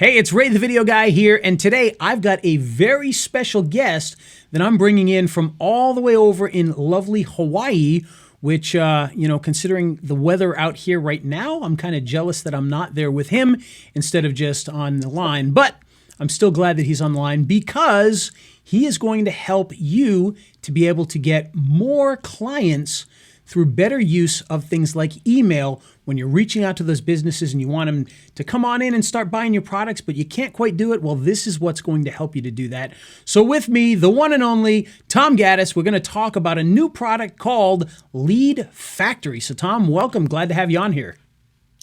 Hey, it's Ray the Video Guy here, and today I've got a very special guest that I'm bringing in from all the way over in lovely Hawaii, which, considering the weather out here right now, I'm kind of jealous that I'm not there with him instead of just on the line. But I'm still glad that he's on the line because he is going to help you to be able to get more clients through better use of things like email when you're reaching out to those businesses and you want them to come on in and start buying your products, but you can't quite do it. Well, this is what's going to help you to do that. So with me, the one and only Tom Gaddis, we're going to talk about a new product called Lead Factory. So Tom, welcome. Glad to have you on here.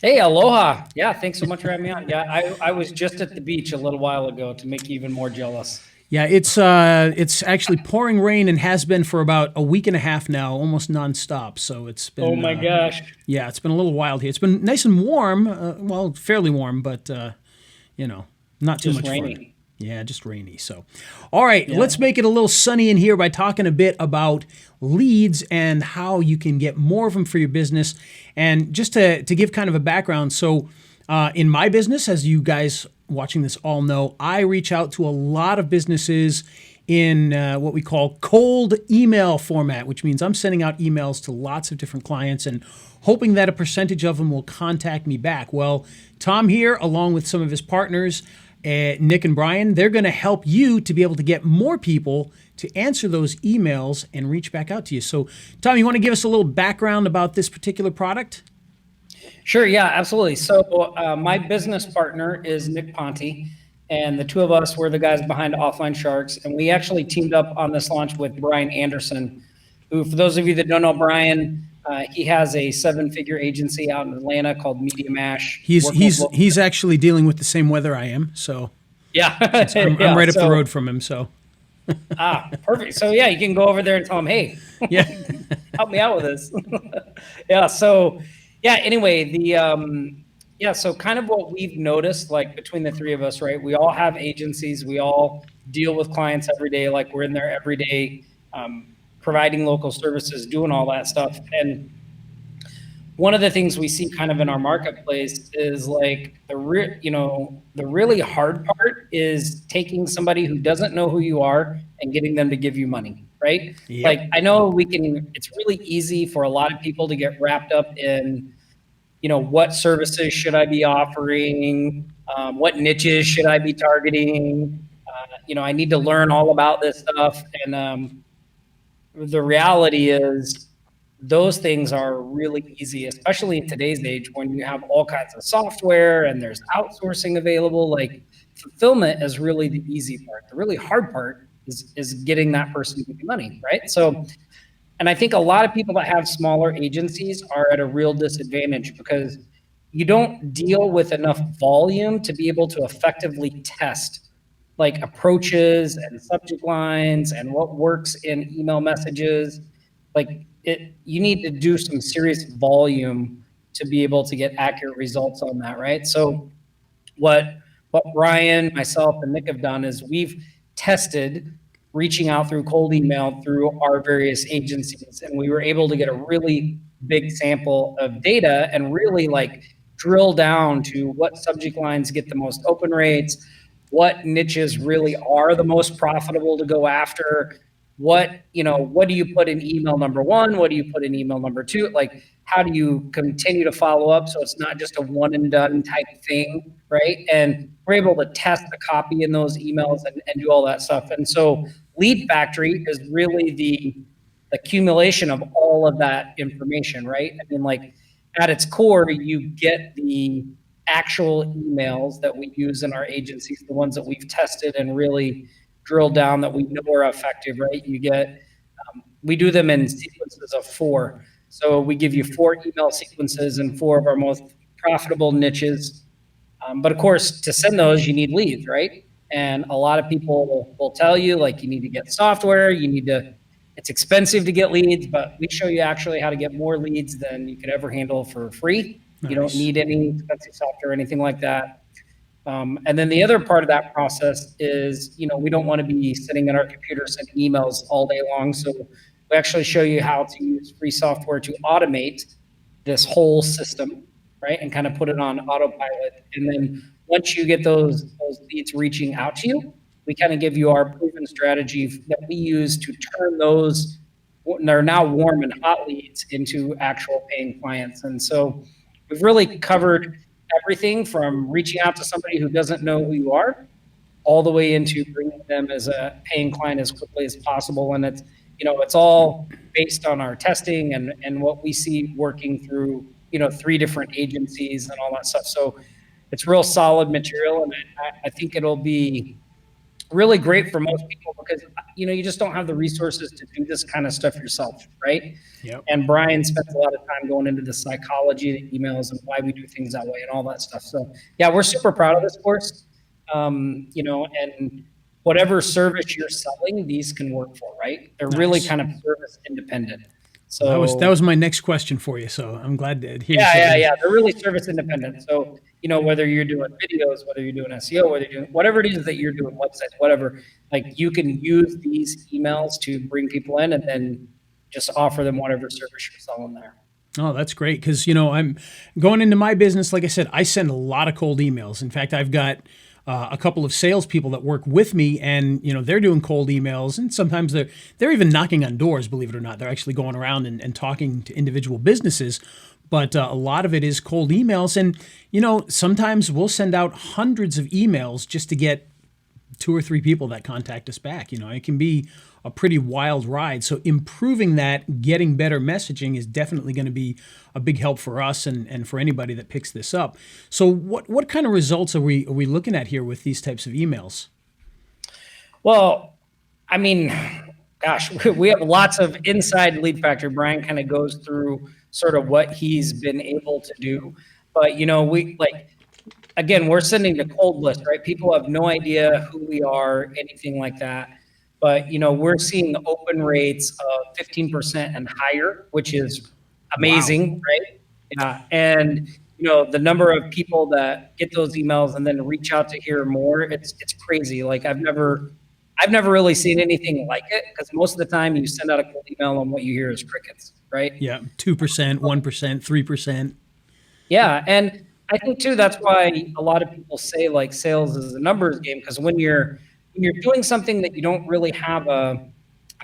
Hey, aloha. Yeah, thanks so much for having me on. Yeah, I was just at the beach a little while ago to make you even more jealous. Yeah, it's actually pouring rain and has been for about a week and a half now, almost nonstop. So it's been. Oh my gosh. Yeah, it's been a little wild here. It's been nice and warm, well, fairly warm, but not too Just much rainy. fun. Yeah, just rainy. So, all right, let's make it a little sunny in here by talking a bit about leads and how you can get more of them for your business. And just to give kind of a background, so in my business, as you guys watching this all know, I reach out to a lot of businesses in what we call cold email format, which means I'm sending out emails to lots of different clients and hoping that a percentage of them will contact me back. Well, Tom here, along with some of his partners, Nick and Brian, they're going to help you to be able to get more people to answer those emails and reach back out to you. So, Tom, you want to give us a little background about this particular product? Sure, yeah, absolutely. So my business partner is Nick Ponte, and the two of us were the guys behind Offline Sharks, and we actually teamed up on this launch with Brian Anderson, who, for those of you that don't know Brian, he has a seven-figure agency out in Atlanta called Media Mash. He's actually dealing with the same weather I am, so yeah, I'm right up the road from him. So perfect. So yeah, you can go over there and tell him, hey, yeah, help me out with this. Yeah. So yeah. Anyway, so kind of what we've noticed, like between the three of us, right? We all have agencies. We all deal with clients every day. Like we're in there every day, providing local services, doing all that stuff. And one of the things we see kind of in our marketplace is like the really hard part is taking somebody who doesn't know who you are and getting them to give you money, right? Yep. Like I know it's really easy for a lot of people to get wrapped up in, what services should I be offering? What niches should I be targeting? I need to learn all about this stuff. And the reality is those things are really easy, especially in today's age when you have all kinds of software and there's outsourcing available. Like fulfillment is really the easy part. The really hard part is getting that person to give you money, right? So, and I think a lot of people that have smaller agencies are at a real disadvantage because you don't deal with enough volume to be able to effectively test like approaches and subject lines and what works in email messages. Like you need to do some serious volume to be able to get accurate results on that, right? So what Brian, myself, and Nick have done is we've tested reaching out through cold email through our various agencies, and we were able to get a really big sample of data and really like drill down to what subject lines get the most open rates, what niches really are the most profitable to go after. What do you put in email number one? What do you put in email number two? Like, how do you continue to follow up so it's not just a one and done type thing, right? And we're able to test the copy in those emails and do all that stuff. And so Lead Factory is really the accumulation of all of that information, right? I mean, like at its core, you get the actual emails that we use in our agencies, the ones that we've tested and really drilled down that we know are effective, right? You get, we do them in sequences of 4. So we give you 4 email sequences and 4 of our most profitable niches. But of course, to send those, you need leads, right? And a lot of people will tell you, like, you need to get software, it's expensive to get leads, but we show you actually how to get more leads than you could ever handle for free. Nice. You don't need any expensive software or anything like that. And then the other part of that process is, we don't want to be sitting at our computer sending emails all day long. So we actually show you how to use free software to automate this whole system, right? And kind of put it on autopilot. And then once you get those leads reaching out to you, we kind of give you our proven strategy that we use to turn those they're now warm and hot leads into actual paying clients. And so we've really covered everything from reaching out to somebody who doesn't know who you are all the way into bringing them as a paying client as quickly as possible. And it's all based on our testing and what we see working through, 3 different agencies and all that stuff. So it's real solid material. And I think it'll be really great for most people because you just don't have the resources to do this kind of stuff yourself, right? Yep. And Brian spends a lot of time going into the psychology of the emails and why we do things that way and all that stuff. So yeah, we're super proud of this course. And whatever service you're selling, these can work for, right? They're really Nice. kind of service independent. So That was my next question for you. So I'm glad to hear you yeah, say yeah, that. yeah. They're really service independent. So, whether you're doing videos, whether you're doing SEO, whether you're doing whatever it is that you're doing, websites, whatever, like you can use these emails to bring people in and then just offer them whatever service you're selling there. Oh, that's great because I'm going into my business. Like I said, I send a lot of cold emails. In fact, I've got a couple of salespeople that work with me, and they're doing cold emails, and sometimes they're even knocking on doors. Believe it or not, they're actually going around and talking to individual businesses. But a lot of it is cold emails, and sometimes we'll send out hundreds of emails just to get 2 or 3 people that contact us back. It can be a pretty wild ride. So improving that, getting better messaging is definitely going to be a big help for us and for anybody that picks this up. So what kind of results are we looking at here with these types of emails? Well, I mean, gosh, we have lots of inside Lead Factory. Brian kind of goes through sort of what he's been able to do. But, we again, we're sending to cold list, right? People have no idea who we are, anything like that. But, we're seeing open rates of 15% and higher, which is amazing, Wow. right? Yeah. And, the number of people that get those emails and then reach out to hear more, it's crazy. Like I've never really seen anything like it because most of the time you send out a cold email and what you hear is crickets, right? Yeah, 2%, 1%, 3%. Yeah, and I think too that's why a lot of people say like sales is a numbers game because when you're doing something that you don't really have a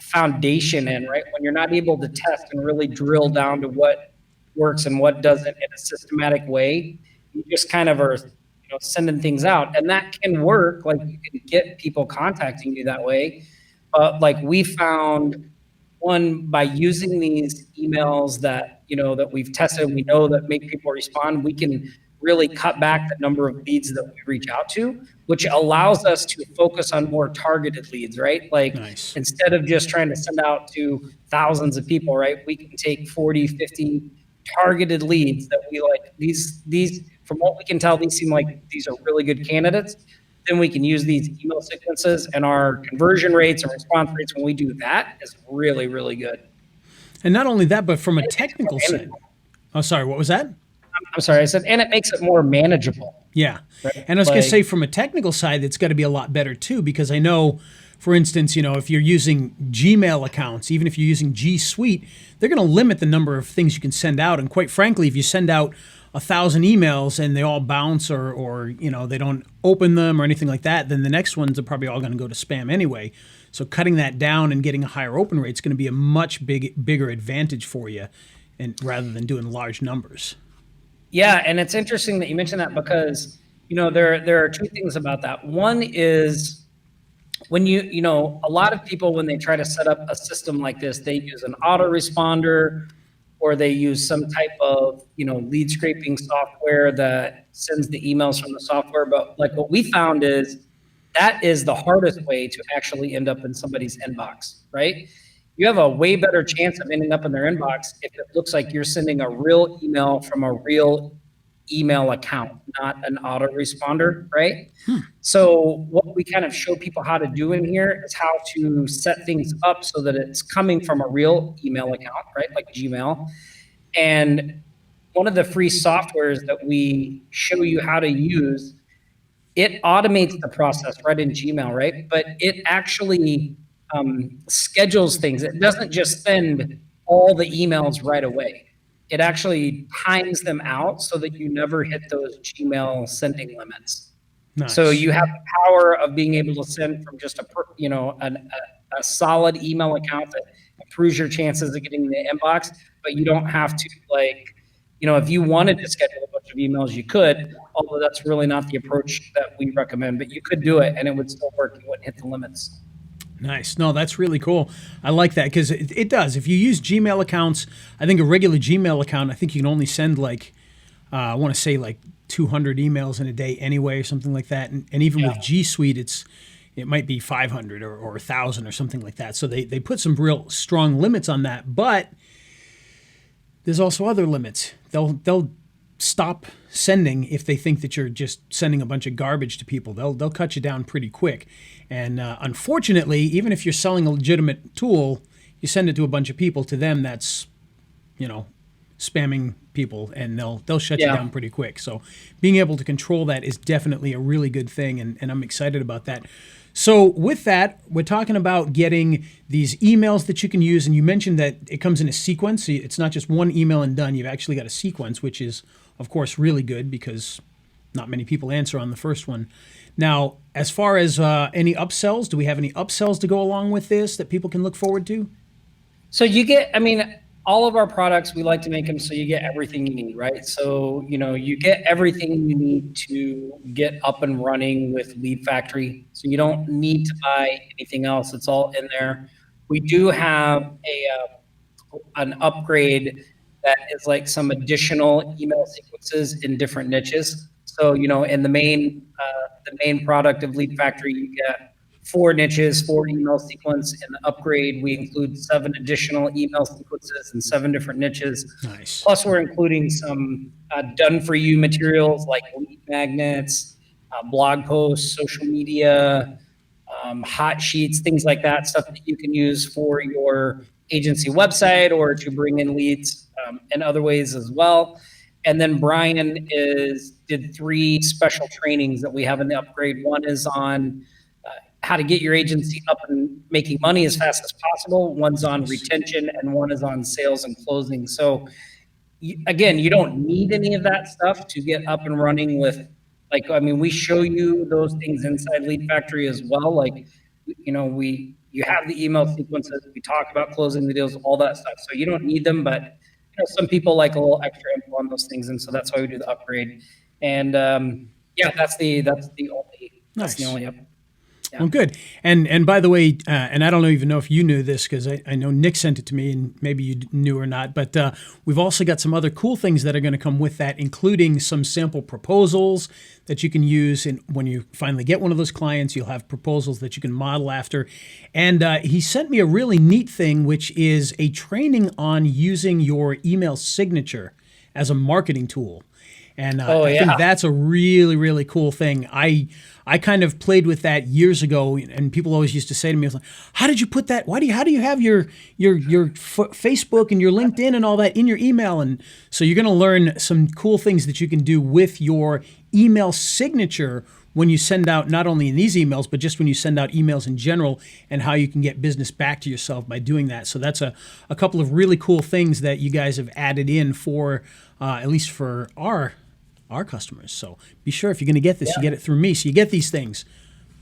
foundation in, right? When you're not able to test and really drill down to what works and what doesn't in a systematic way, you just kind of are sending things out, and that can work. Like you can get people contacting you that way, but like we found one by using these emails that that we've tested and we know that make people respond, we can really cut back the number of leads that we reach out to, which allows us to focus on more targeted leads, right? Like Nice. instead of just trying to send out to thousands of people, right? We can take 40, 50 targeted leads that we like. These from what we can tell, these seem like these are really good candidates. Then we can use these email sequences, and our conversion rates and response rates when we do that is really, really good. And not only that, but from a And it makes it more technical side. manageable. Oh, sorry, what was that? I'm sorry, I said, and it makes it more manageable. Yeah. Right? And I was going to Like, say from a technical side, it's got to be a lot better too, because I know, for instance, if you're using Gmail accounts, even if you're using G Suite, they're going to limit the number of things you can send out. And quite frankly, if you send out 1,000 emails and they all bounce or they don't open them or anything like that, then the next ones are probably all going to go to spam anyway. So cutting that down and getting a higher open rate is going to be a much bigger advantage for you, and rather than doing large numbers. yeah, and it's interesting that you mentioned that because there are 2 things about that. One is when a lot of people when they try to set up a system like this, they use an autoresponder or they use some type of lead scraping software that sends the emails from the software. But like what we found is that is the hardest way to actually end up in somebody's inbox, right? You have a way better chance of ending up in their inbox if it looks like you're sending a real email from a real email account, not an autoresponder, right? So what we kind of show people how to do in here is how to set things up so that it's coming from a real email account, right? Like Gmail. And one of the free softwares that we show you how to use, it automates the process right in Gmail, right? But it actually schedules things. It doesn't just send all the emails right away. It actually times them out so that you never hit those Gmail sending limits. So Nice. you have the power of being able to send from just a solid email account that improves your chances of getting in the inbox, but you don't have to if you wanted to schedule a bunch of emails, you could, although that's really not the approach that we recommend, but you could do it and it would still work. You wouldn't hit the limits. Nice. No, that's really cool. I like that because it does. If you use Gmail accounts, I think a regular Gmail account, I think you can only send like, I want to say like 200 emails in a day anyway, or something like that. And even Yeah. with G Suite, it might be 500 or 1,000 or something like that. So they put some real strong limits on that. But there's also other limits. They'll stop sending if they think that you're just sending a bunch of garbage to people. They'll cut you down pretty quick. And unfortunately, even if you're selling a legitimate tool, you send it to a bunch of people. To them, that's you know spamming people, and they'll shut you Yeah. down pretty quick. So being able to control that is definitely a really good thing, and I'm excited about that. So with that, we're talking about getting these emails that you can use, and you mentioned that it comes in a sequence. So it's not just one email and done. You've actually got a sequence, which is, of course, really good because not many people answer on the first one. Now, as far as any upsells, do we have any upsells to go along with this that people can look forward to? So all of our products, we like to make them so you get everything you need, right? So, you get everything you need to get up and running with Lead Factory. So you don't need to buy anything else. It's all in there. We do have an upgrade that is like some additional email sequences in different niches. So, in the main product of Lead Factory, you get 4 niches, 4 email sequence. In the upgrade, we include 7 additional email sequences and 7 different niches. Nice. Plus, we're including some done for you materials like lead magnets, blog posts, social media, hot sheets, things like that, stuff that you can use for your agency website or to bring in leads in other ways as well. And then Brian did 3 special trainings that we have in the upgrade. One is on how to get your agency up and making money as fast as possible. One's on retention, and one is on sales and closing. So again, you don't need any of that stuff to get up and running with, we show you those things inside Lead Factory as well. You have the email sequences, we talk about closing the deals, all that stuff. So you don't need them, but some people like a little extra info on those things, and so that's why we do the upgrade. And yeah, that's the Nice. only up. Yeah. Well, good. And by the way, and I don't even know if you knew this because I know Nick sent it to me, and maybe you knew or not. But we've also got some other cool things that are going to come with that, including some sample proposals that you can use. And when you finally get one of those clients, you'll have proposals that you can model after. And he sent me a really neat thing, which is a training on using your email signature as a marketing tool. And I think that's a really, really cool thing. I kind of played with that years ago, and people always used to say to me, "How did you put that? How do you have your Facebook and your LinkedIn and all that in your email?" And so you're going to learn some cool things that you can do with your email signature when you send out, not only in these emails, but just when you send out emails in general, and how you can get business back to yourself by doing that. So that's a couple of really cool things that you guys have added in for, at least for our customers. So be sure if you're going to get this, you get it through me. So you get these things.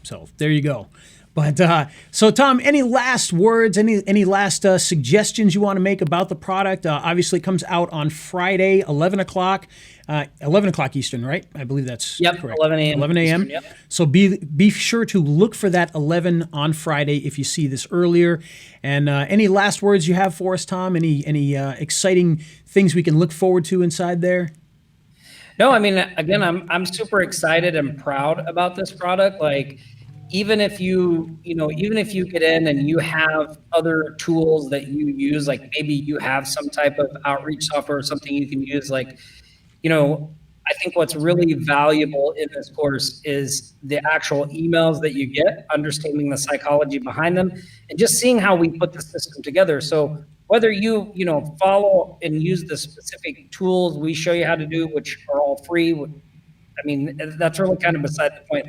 So there you go. But so Tom, any last words, any last suggestions you want to make about the product? Obviously, it comes out on Friday, 11 o'clock Eastern, right? I believe that's correct. 11 a.m. 11 a.m. Eastern, yep. So be sure to look for that 11 on Friday if you see this earlier. And any last words you have for us, Tom? Any exciting things we can look forward to inside there? No, again, I'm super excited and proud about this product. Even if you get in and you have other tools that you use, like maybe you have some type of outreach software or something you can use, I think what's really valuable in this course is the actual emails that you get, understanding the psychology behind them, and just seeing how we put the system together. So whether you follow and use the specific tools we show you how to do, which are all free, that's really kind of beside the point.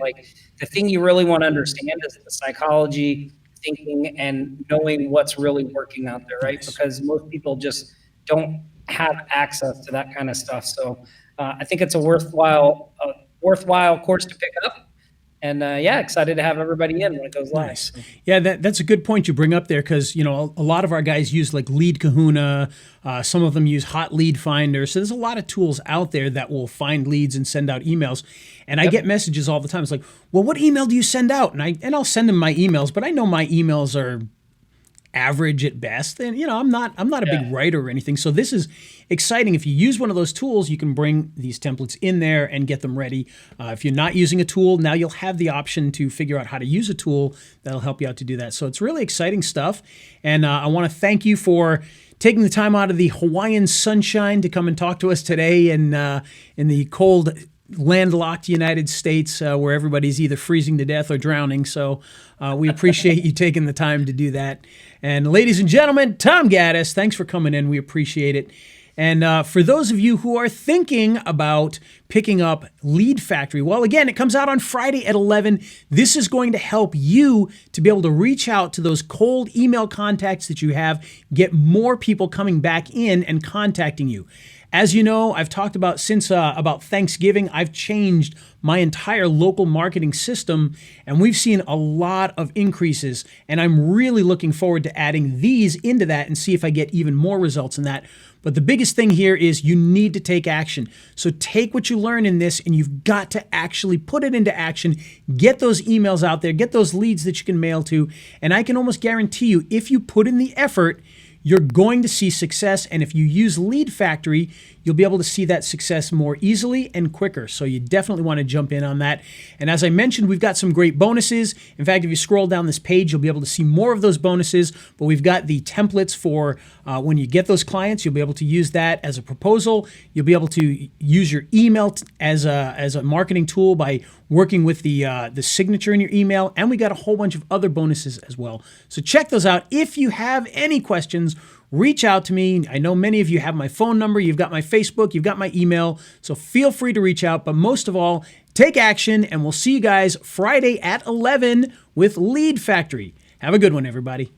The thing you really want to understand is the psychology, thinking, and knowing what's really working out there, right? Because most people just don't have access to that kind of stuff. So I think it's a worthwhile course to pick up. And yeah, excited to have everybody in when it goes live. Nice. So, Yeah, that's a good point you bring up there because, a lot of our guys use like Lead Kahuna. Some of them use Hot Lead Finder. So there's a lot of tools out there that will find leads and send out emails. And I yep. get messages all the time. It's like, well, what email do you send out? And I'll send them my emails, but I know my emails are average at best. And I'm not a big writer or anything. So this is exciting. If you use one of those tools, you can bring these templates in there and get them ready. If you're not using a tool, now you'll have the option to figure out how to use a tool that'll help you out to do that. So it's really exciting stuff. And I want to thank you for taking the time out of the Hawaiian sunshine to come and talk to us today in the cold, landlocked United States where everybody's either freezing to death or drowning. So we appreciate you taking the time to do that. And ladies and gentlemen, Tom Gaddis, thanks for coming in. We appreciate it. And for those of you who are thinking about picking up Lead Factory, well, again, it comes out on Friday at 11. This is going to help you to be able to reach out to those cold email contacts that you have, get more people coming back in and contacting you. As you know, I've talked about since about Thanksgiving, I've changed my entire local marketing system, and we've seen a lot of increases, and I'm really looking forward to adding these into that and see if I get even more results in that. But the biggest thing here is you need to take action. So take what you learn in this and you've got to actually put it into action, get those emails out there, get those leads that you can mail to, and I can almost guarantee you, if you put in the effort, you're going to see success. And if you use Lead Factory, you'll be able to see that success more easily and quicker. So you definitely want to jump in on that. And as I mentioned, we've got some great bonuses. In fact, if you scroll down this page, you'll be able to see more of those bonuses. But we've got the templates for when you get those clients, you'll be able to use that as a proposal. You'll be able to use your email as a marketing tool by working with the signature in your email. And we got a whole bunch of other bonuses as well. So check those out. If you have any questions, reach out to me. I know many of you have my phone number. You've got my Facebook. You've got my email. So feel free to reach out. But most of all, take action. And we'll see you guys Friday at 11 with Lead Factory. Have a good one, everybody.